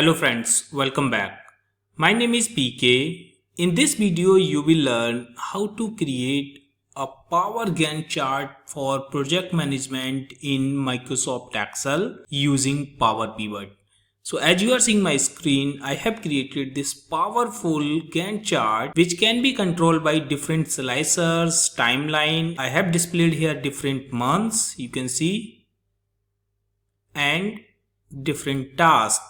Hello friends, welcome back. My name is PK. In this video, you will learn how to create a Power Gantt chart for project management in Microsoft Excel using Power Pivot. So as you are seeing my screen, I have created this powerful Gantt chart which can be controlled by different slicers, timeline. I have displayed here different months, you can see, and different tasks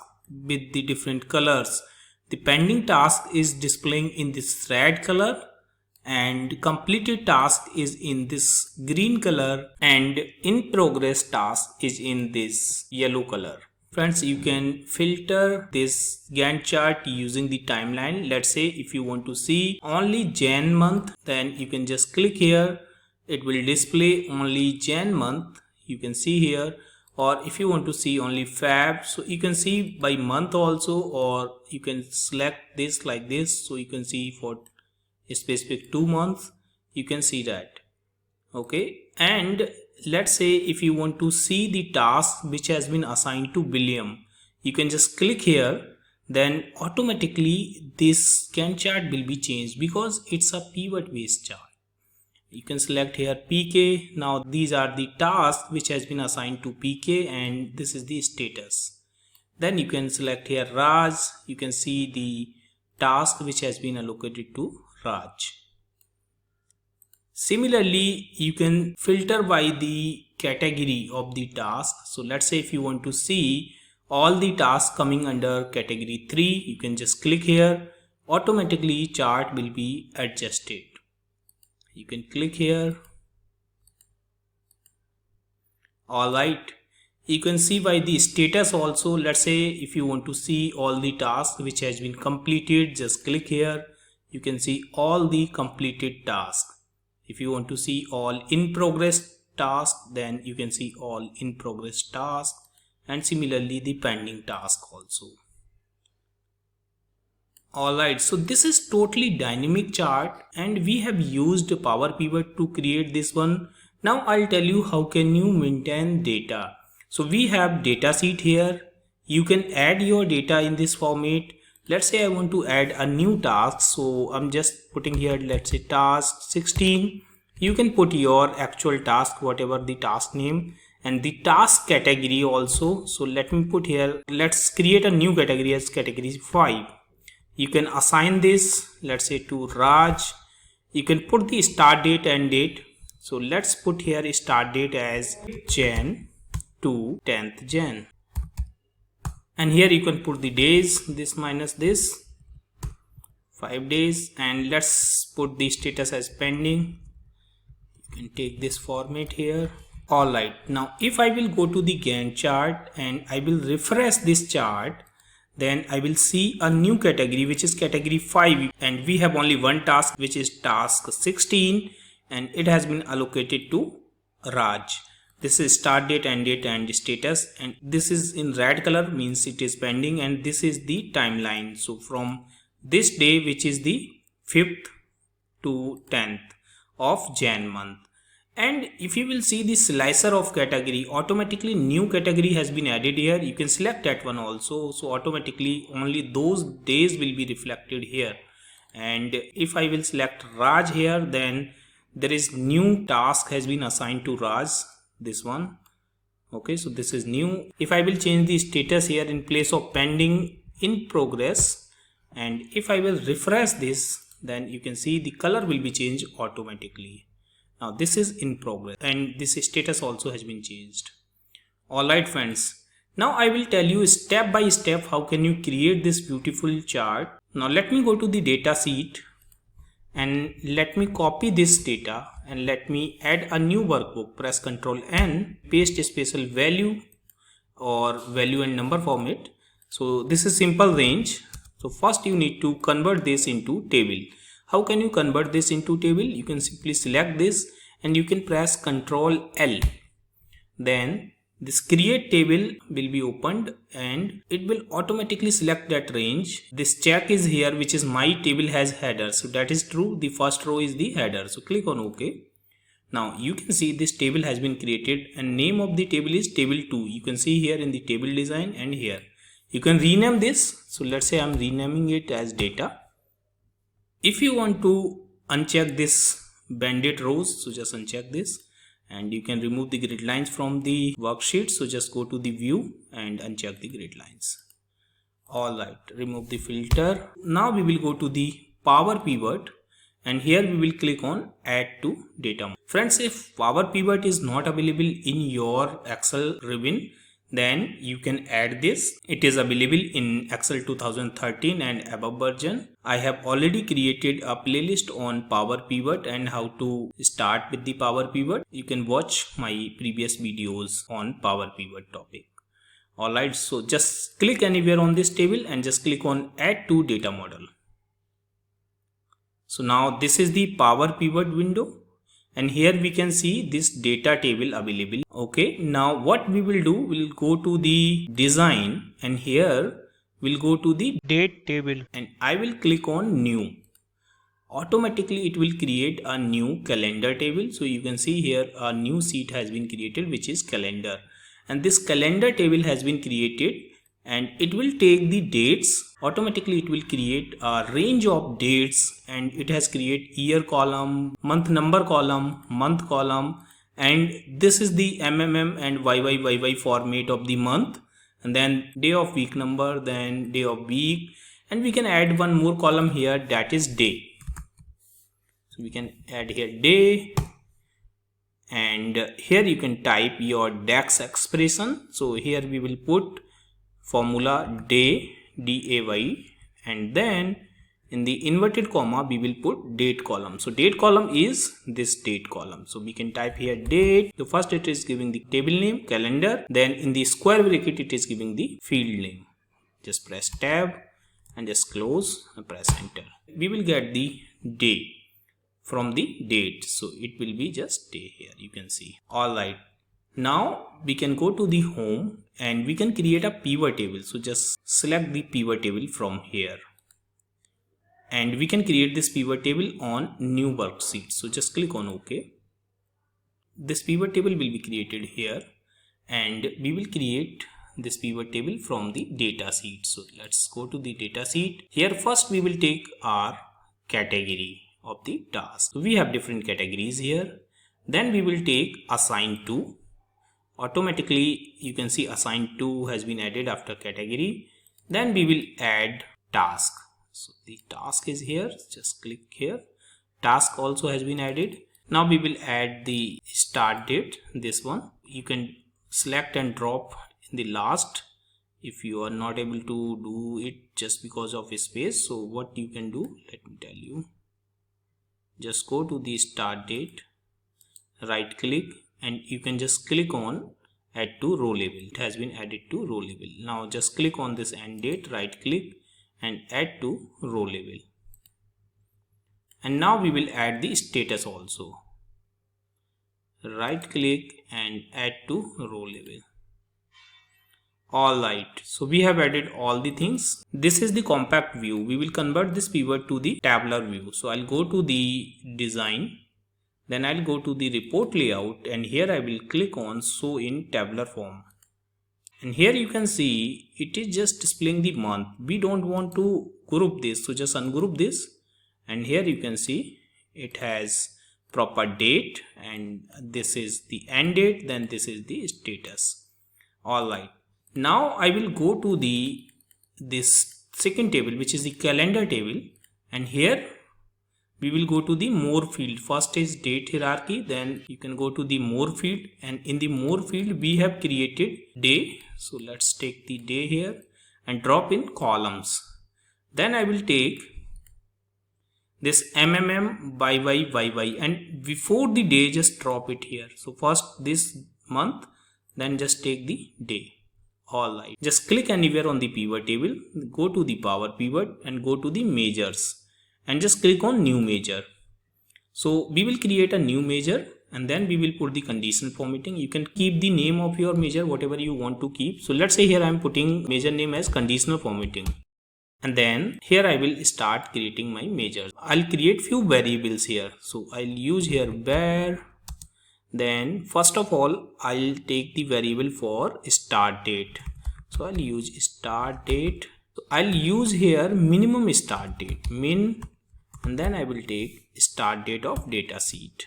with the different colors. The pending task is displaying in this red color and completed task is in this green color and in progress task is in this yellow color. Friends, you can filter this Gantt chart using the timeline. Let's say if you want to see only Jan month, then you can just click here. It will display only Jan month. You can see here. Or if you want to see only Feb, so you can see by month also, or you can select this like this, so you can see for a specific 2 months, you can see that. Okay, and let's say if you want to see the task which has been assigned to William, you can just click here, then automatically this Gantt chart will be changed because it's a pivot based chart. You can select here PK. Now these are the tasks which has been assigned to PK and this is the status. Then you can select here Raj. You can see the task which has been allocated to Raj. Similarly, you can filter by the category of the task. So let's say if you want to see all the tasks coming under category 3, you can just click here. Automatically chart will be adjusted. You can click here. Alright, you can see by the status also. Let's say if you want to see all the tasks which has been completed, just click here. You can see all the completed tasks. If you want to see all in progress tasks, then you can see all in progress tasks, and similarly the pending task also. Alright, so this is totally dynamic chart and we have used Power Pivot to create this one. Now I'll tell you how can you maintain data. So we have data sheet here. You can add your data in this format. Let's say I want to add a new task. So I'm just putting here, let's say task 16. You can put your actual task, whatever the task name, and the task category also. So let me put here, let's create a new category as category 5. You can assign this, let's say to Raj. You can put the start date and date. So let's put here start date as Jan to 10th Jan. And here you can put the days, this minus this, 5 days. And let's put the status as pending. You can take this format here. Alright, now if I will go to the Gantt chart and I will refresh this chart, then I will see a new category which is category 5 and we have only one task which is task 16 and it has been allocated to Raj. This is start date and status, and this is in red color means it is pending, and this is the timeline. So from this day which is the 5th to 10th of Jan month. And if you will see the slicer of category, automatically new category has been added here. You can select that one also. So automatically only those days will be reflected here. And if I will select Raj here, then there is new task has been assigned to Raj, this one. Okay, so this is new. If I will change the status here in place of pending, in progress, and if I will refresh this, then you can see the color will be changed automatically. Now this is in progress and this status also has been changed. Alright friends, now I will tell you step by step how can you create this beautiful chart. Now let me go to the data sheet and let me copy this data and let me add a new workbook. Press Ctrl N, paste a special value or value and number format. So this is simple range. So first you need to convert this into table. How can you convert this into table? You can simply select this and you can press Ctrl L. Then this create table will be opened and it will automatically select that range. This check is here which is my table has header. So that is true. The first row is the header. So click on OK. Now you can see this table has been created and name of the table is table 2. You can see here in the table design and here. You can rename this. So let's say I'm renaming it as data. If you want to uncheck this bandit rows, so just uncheck this, and you can remove the grid lines from the worksheet. So just go to the view and uncheck the grid lines. Alright, remove the filter. Now we will go to the Power Pivot, and here we will click on add to data. Friends, if Power Pivot is not available in your Excel ribbon, then you can add this. It is available in Excel 2013 and above version. I have already created a playlist on Power Pivot and how to start with the Power Pivot. You can watch my previous videos on Power Pivot topic. Alright, so just click anywhere on this table and just click on add to data model. So now this is the Power Pivot window, and here we can see this data table available. Okay, now what we will do, we'll go to the design, and here we'll go to the date table, and I will click on new. Automatically it will create a new calendar table. So you can see here a new sheet has been created, which is calendar, and this calendar table has been created, and it will take the dates. Automatically it will create a range of dates, and it has created year column, month number column, month column, and this is the MMM and YYYY format of the month, and then day of week number, then day of week, and we can add one more column here, that is day. So we can add here day, and here you can type your DAX expression. So here we will put formula day, DAY, and then in the inverted comma we will put date column. So date column is this date column. So we can type here date. The first it is giving the table name, calendar, then in the square bracket it is giving the field name. Just press tab and just close and press enter. We will get the day from the date, so it will be just day here, you can see. Alright, now we can go to the home and we can create a pivot table. So just select the pivot table from here, and we can create this pivot table on new worksheet. So just click on OK. This pivot table will be created here, and we will create this pivot table from the data sheet. So let's go to the data sheet. Here first we will take our category of the task. So we have different categories here. Then we will take assign to. Automatically you can see assign to has been added after category. Then we will add task. So the task is here, just click here. Task also has been added. Now we will add the start date, this one. You can select and drop in the last if you are not able to do it just because of space. So what you can do, let me tell you. Just go to the start date, right click, and you can just click on add to row label. It has been added to row label. Now just click on this end date, right click, and add to row label. And now we will add the status also. Right click and add to row label. Alright, so we have added all the things. This is the compact view. We will convert this pivot to the tabular view. So I'll go to the design, then I'll go to the report layout, and here I will click on show in tabular form. And here you can see it is just displaying the month. We don't want to group this, so just ungroup this, and here you can see it has proper date, and this is the end date, then this is the status. Alright, now I will go to this second table, which is the calendar table, and here we will go to the more field. First is date hierarchy, then you can go to the more field, and in the more field we have created day. So let's take the day here and drop in columns. Then I will take this MMM YYYY, and before the day just drop it here. So first this month, then just take the day. Alright, just click anywhere on the pivot table, go to the Power Pivot and go to the measures, and just click on new measure. So we will create a new measure, and then we will put the conditional formatting. You can keep the name of your measure whatever you want to keep. So let's say here I am putting measure name as conditional formatting, and then here I will start creating my measures. I'll create few variables here. So I'll use here var. Then first of all I'll take the variable for start date. So I'll use start date. So I'll use here minimum start date, min, and then I will take start date of data sheet.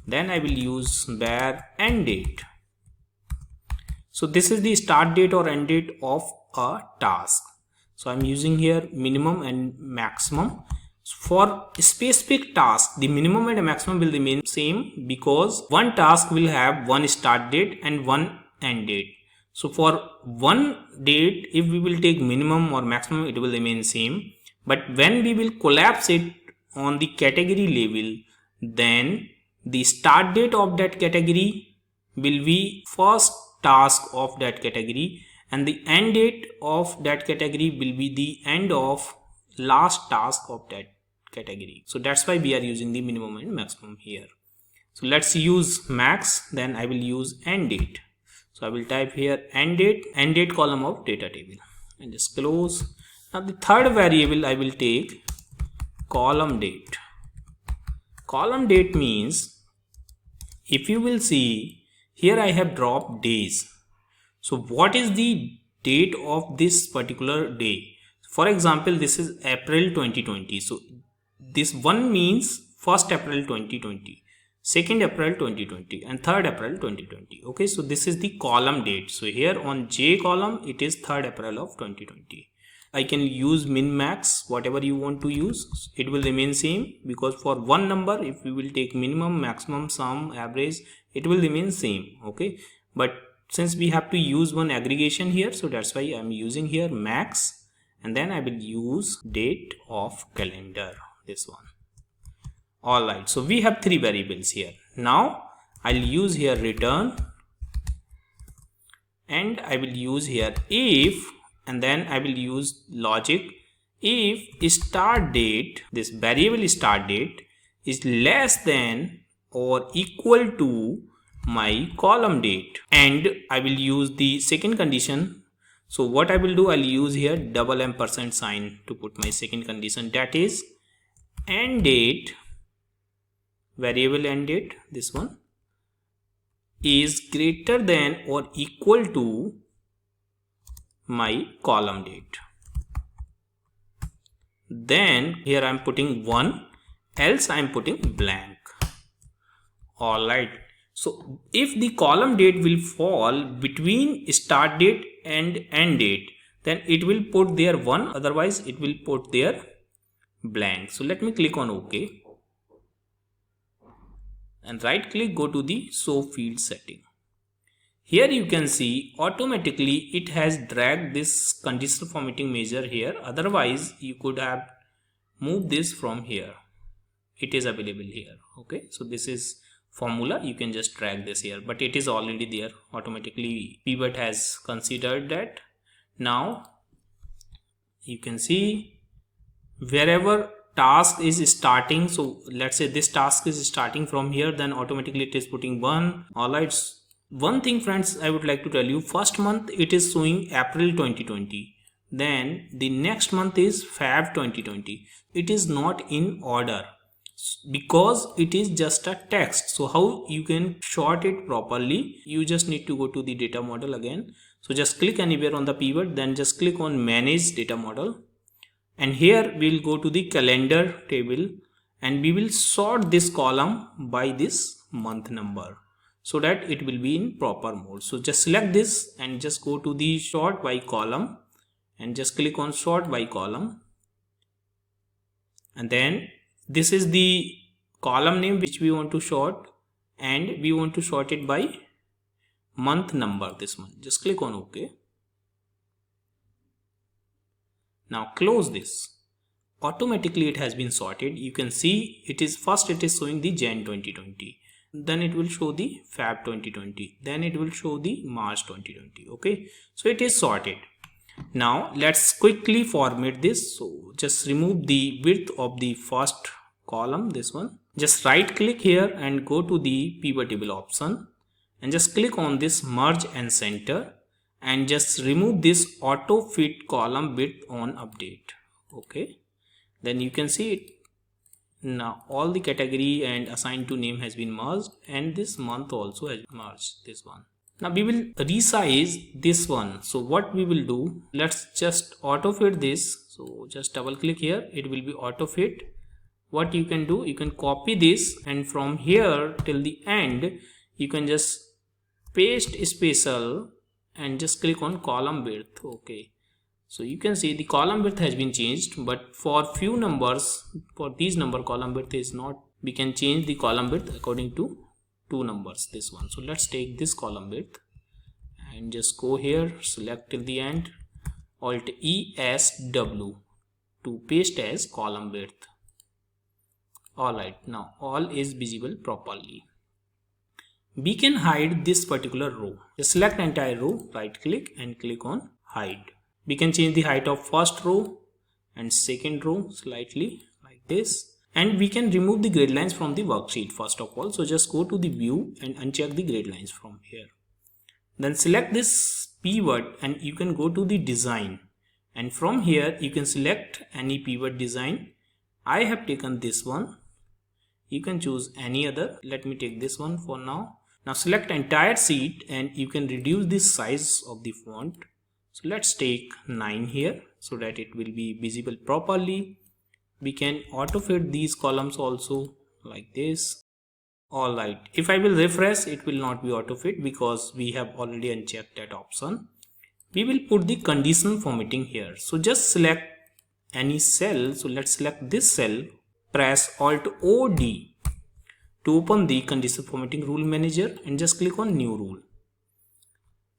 Then I will use var end date. So this is the start date or end date of a task. So I'm using here minimum and maximum. For specific task, the minimum and maximum will remain same because one task will have one start date and one end date. So for one date, if we will take minimum or maximum, it will remain same. But when we will collapse it on the category level, then the start date of that category will be first task of that category, and the end date of that category will be the end of last task of that category. So that's why we are using the minimum and maximum here. So let's use max, then I will use end date. So I will type here end date column of data table, and just close. Now the third variable I will take column date. Column date means, if you will see here, I have dropped days. So what is the date of this particular day? For example, this is April 2020. So this one means 1st April 2020, 2nd April 2020, and 3rd April 2020. Okay, so this is the column date. So here on J column, it is 3rd April of 2020. I can use min max, whatever you want to use, it will remain same, because for one number, if we will take minimum, maximum, sum, average, it will remain same. Okay, but since we have to use one aggregation here, so that's why I'm using here max, and then I will use date of calendar, this one. Alright, so we have three variables here. Now I'll use here return, and I will use here if, and then I will use logic if start date, this variable start date, is less than or equal to my column date, and I will use the second condition. So what I will do, I'll use here double ampersand sign to put my second condition, that is end date, variable end date, this one, is greater than or equal to my column date. Then here I am putting 1, else I am putting blank. Alright, so if the column date will fall between start date and end date, then it will put there 1, otherwise it will put there blank. So let me click on OK, and right click, go to the show field setting. Here you can see automatically it has dragged this conditional formatting measure here, otherwise you could have moved this from here. It is available here. Okay, so this is formula, you can just drag this here, but it is already there automatically. Pivot has considered that. Now you can see wherever task is starting, so let's say this task is starting from here, then automatically it is putting 1. Alright, one thing friends, I would like to tell you, first month it is showing April 2020, then the next month is Feb 2020. It is not in order because it is just a text. So how you can sort it properly, you just need to go to the data model again. So just click anywhere on the pivot, then just click on manage data model, and here we'll go to the calendar table, and we will sort this column by this month number, so that it will be in proper mode. So just select this and just go to the sort by column, and just click on sort by column, and then this is the column name which we want to sort, and we want to sort it by month number, this one. Just click on OK. Now close this. Automatically it has been sorted. You can see it is first it is showing the Jan 2020, then it will show the Feb 2020, then it will show the March 2020. Okay, so it is sorted. Now let's quickly format this. So just remove the width of the first column, this one. Just right click here and go to the pivot table option, and just click on this merge and center, and just remove this auto fit column width on update. Okay, then you can see it. Now all the category and assigned to name has been merged, and this month also has merged, this one. Now we will resize this one. So what we will do, let's just auto fit this. So just double click here, it will be auto fit. What you can do, you can copy this, and from here till the end you can just paste spacer and just click on column width. Okay, so you can see the column width has been changed, but for few numbers, for these number column width is not. We can change the column width according to two numbers, this one. So let's take this column width and just go here, select till the end, Alt ESW to paste as column width. Alright, now all is visible properly. We can hide this particular row. Just select entire row, right click and click on hide. We can change the height of first row and second row slightly like this. And we can remove the grid lines from the worksheet first of all. So just go to the view and uncheck the grid lines from here. Then select this pivot and you can go to the design. And from here you can select any pivot design. I have taken this one. You can choose any other. Let me take this one for now. Now select entire sheet and you can reduce the size of the font. So let's take 9 here so that it will be visible properly. We can auto fit these columns also like this. Alright, if I will refresh, it will not be auto fit because we have already unchecked that option. We will put the conditional formatting here. So just select any cell. So let's select this cell. Press Alt OD to open the conditional formatting rule manager and just click on new rule.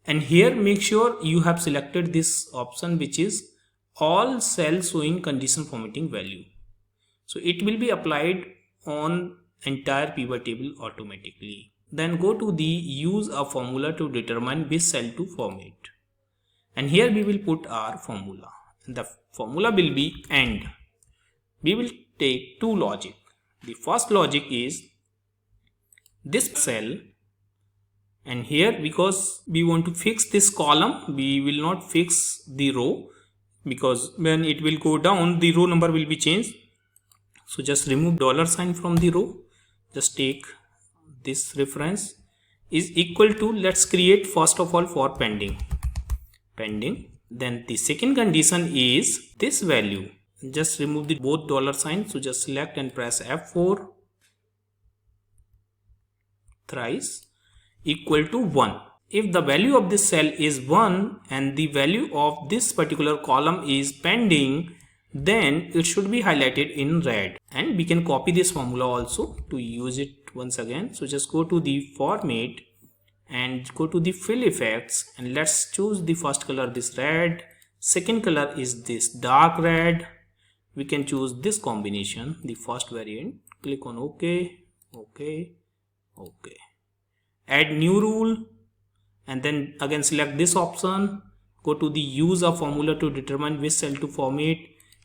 And here make sure you have selected this option, which is all cells showing conditional formatting value. So it will be applied on entire pivot table automatically. Then go to the use a formula to determine which cell to format. And here we will put our formula. The formula will be AND. We will take two logic. The first logic is this cell, and here because we want to fix this column, we will not fix the row because when it will go down the row number will be changed. So just remove $sign from the row. Just take this reference is equal to, let's create first of all for pending. Then the second condition is this value. Just remove the both $sign. So just select and press F4 thrice, equal to 1. If the value of this cell is 1 and the value of this particular column is pending, then it should be highlighted in red. And we can copy this formula also to use it once again. So just go to the format and go to the fill effects and let's choose the first color, this red. Second color is this dark red. We can choose this combination, the first variant. Click on OK, OK, OK. Add new rule and then again select this option. Go to the use a formula to determine which cell to format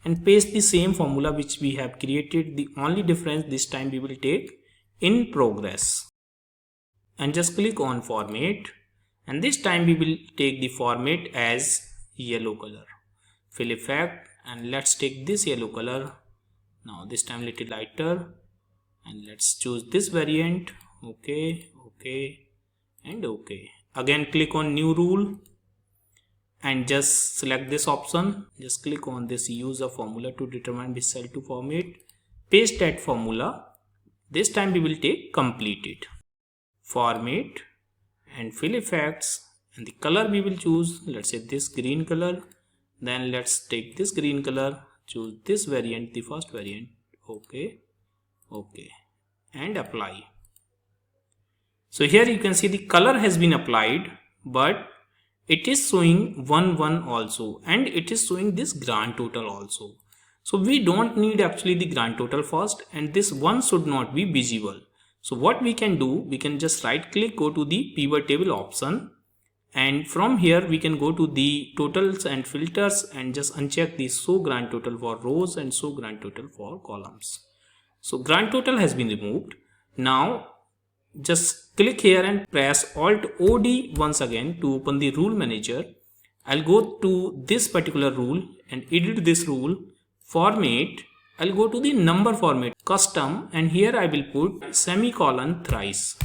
and paste the same formula which we have created. The only difference this time we will take in progress. And just click on format. And this time we will take the format as yellow color. Fill effect. And let's take this yellow color. Now this time little lighter. And let's choose this variant. OK, OK, and OK. Again click on new rule. And just select this option. Just click on this use a formula to determine which cell to format. Paste that formula. This time we will take completed. Format and fill effects. And the color we will choose. Let's say this green color. Then let's take this green color, choose this variant, the first variant. OK, OK, and apply. So here you can see the color has been applied, but it is showing 1 1 also, and it is showing this grand total also. So we don't need actually the grand total first, and this one should not be visible. So what we can do, we can just right click, go to the pivot table option. And from here we can go to the totals and filters and just uncheck the show grand total for rows and show grand total for columns. So grand total has been removed. Now just click here and press Alt OD once again to open the rule manager. I'll go to this particular rule and edit this rule. Format, I'll go to the number format, custom, and here I will put semicolon thrice.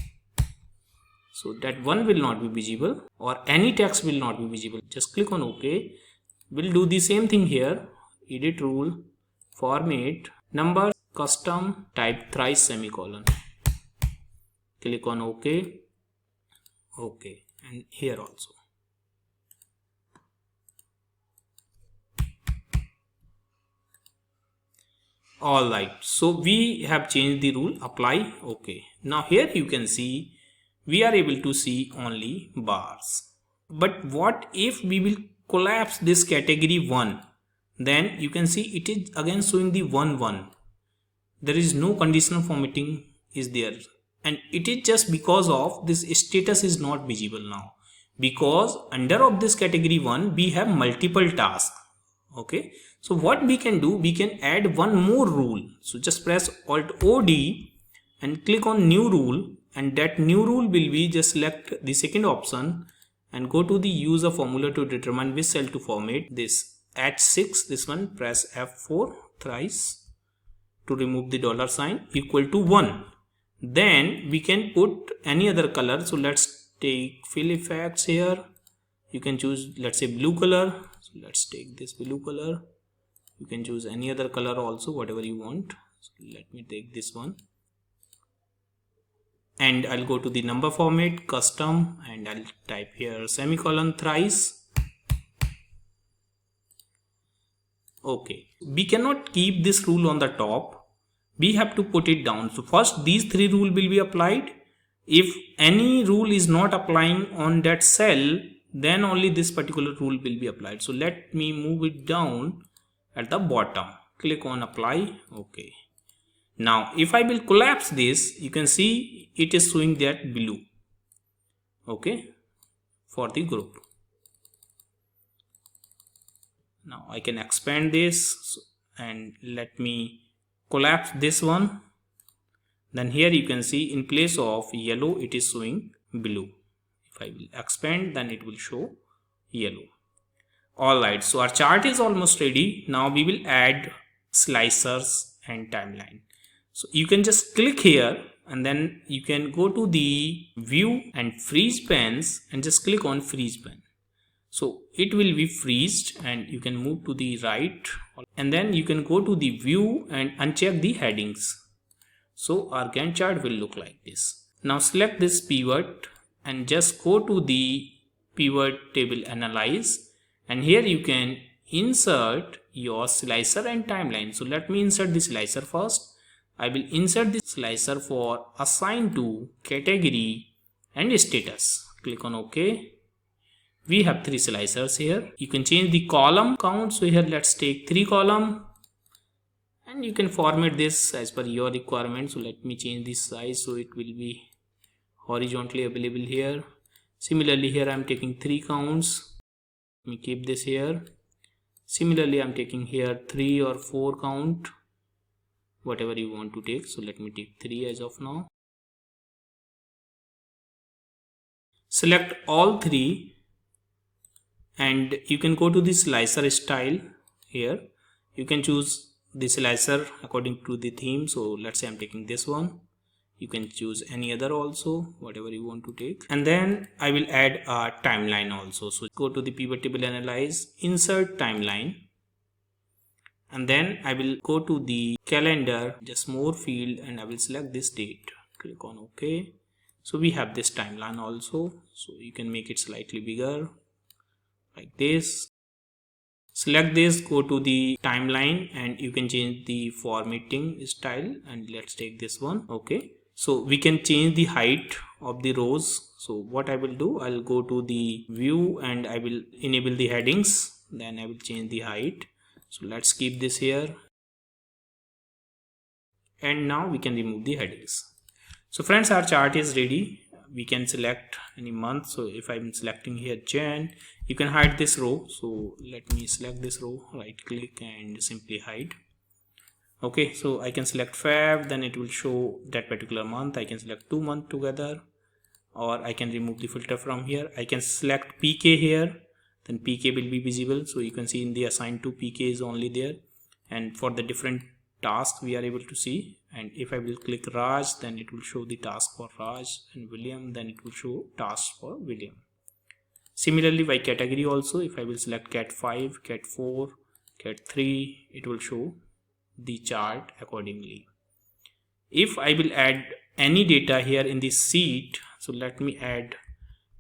so that one will not be visible or any text will not be visible. Just click on OK. We'll do the same thing here. Edit rule, format, number, custom, type thrice semicolon. Click on OK. OK, and here also. Alright, so we have changed the rule, apply, OK. Now here you can see we are able to see only bars. But what if we will collapse this category 1? Then you can see it is again showing the 1 1. There is no conditional formatting is there, and it is just because of this status is not visible now, because under of this category 1 we have multiple tasks. Okay, so what we can do, we can add one more rule. So just press Alt OD and click on new rule, and that new rule will be, just select the second option and go to the use a formula to determine which cell to format. This H6, this one, press F4 thrice to remove the dollar sign equal to 1. Then we can put any other color. So let's take fill effects here. You can choose, let's say, blue color. So let's take this blue color. You can choose any other color also, whatever you want. So let me take this one, and I'll go to the number format, custom, and I'll type here semicolon thrice. Okay, we cannot keep this rule on the top, we have to put it down. So first these three rules will be applied. If any rule is not applying on that cell, then only this particular rule will be applied. So let me move it down at the bottom, click on apply. Okay, now if I will collapse this, you can see it is showing that blue. Okay, for the group. Now I can expand this and let me collapse this one. Then here you can see in place of yellow it is showing blue. If I will expand, then it will show yellow. Alright, so our chart is almost ready. Now we will add slicers and timeline. So you can just click here and then you can go to the view and freeze pens and just click on freeze pen. So it will be freezed and you can move to the right, and then you can go to the view and uncheck the headings. So our Gantt chart will look like this. Now select this pivot and just go to the pivot table analyze, and here you can insert your slicer and timeline. So let me insert the slicer first. I will insert the slicer for assign to category and status. Click on OK. We have 3 slicers here. You can change the column count. So here let's take 3 column, and you can format this as per your requirement. So let me change the size so it will be horizontally available here. Similarly here I am taking 3 counts. Let me keep this here. Similarly I am taking here 3 or 4 count, whatever you want to take. So let me take 3 as of now. Select all 3 and you can go to the slicer style. Here you can choose the slicer according to the theme. So let's say I'm taking this one. You can choose any other also, whatever you want to take. And then I will add a timeline also. So go to the pivot table analyze, insert timeline, and then I will go to the calendar, just more field, and I will select this date. Click on OK. So we have this timeline also. So you can make it slightly bigger like this. Select this, go to the timeline, and you can change the formatting style, and let's take this one. Okay, so we can change the height of the rows. So what I will do, I'll go to the view and I will enable the headings, then I will change the height. So let's keep this here, and now we can remove the headings. So friends, our chart is ready. We can select any month. So if I'm selecting here Jan, you can hide this row. So let me select this row, right click and simply hide. Okay, so I can select Feb, then it will show that particular month. I can select 2 months together, or I can remove the filter from here. I can select PK here, then PK will be visible. So you can see in the assign to PK is only there, and for the different task we are able to see, and if I will click Raj, then it will show the task for Raj, and William, then it will show tasks for William. Similarly by category also, if I will select cat 5, cat 4, cat 3, it will show the chart accordingly. If I will add any data here in this sheet, so let me add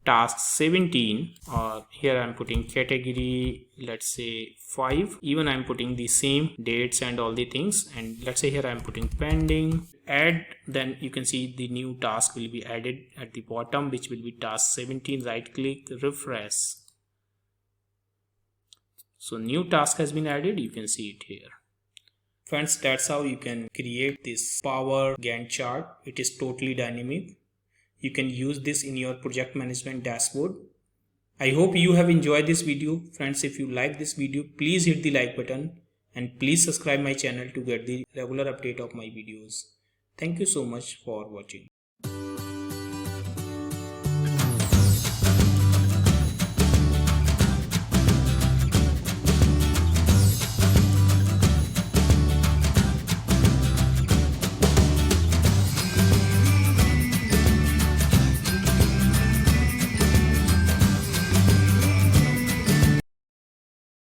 task 17, or here I'm putting category, let's say 5. Even I'm putting the same dates and all the things, and let's say here I'm putting pending. Add, then you can see the new task will be added at the bottom, which will be task 17. Right click, refresh. So new task has been added, you can see it here. Friends, that's how you can create this Power Gantt chart. It is totally dynamic. You can use this in your project management dashboard. I hope you have enjoyed this video. Friends, if you like this video, please hit the like button and please subscribe my channel to get the regular update of my videos. Thank you so much for watching.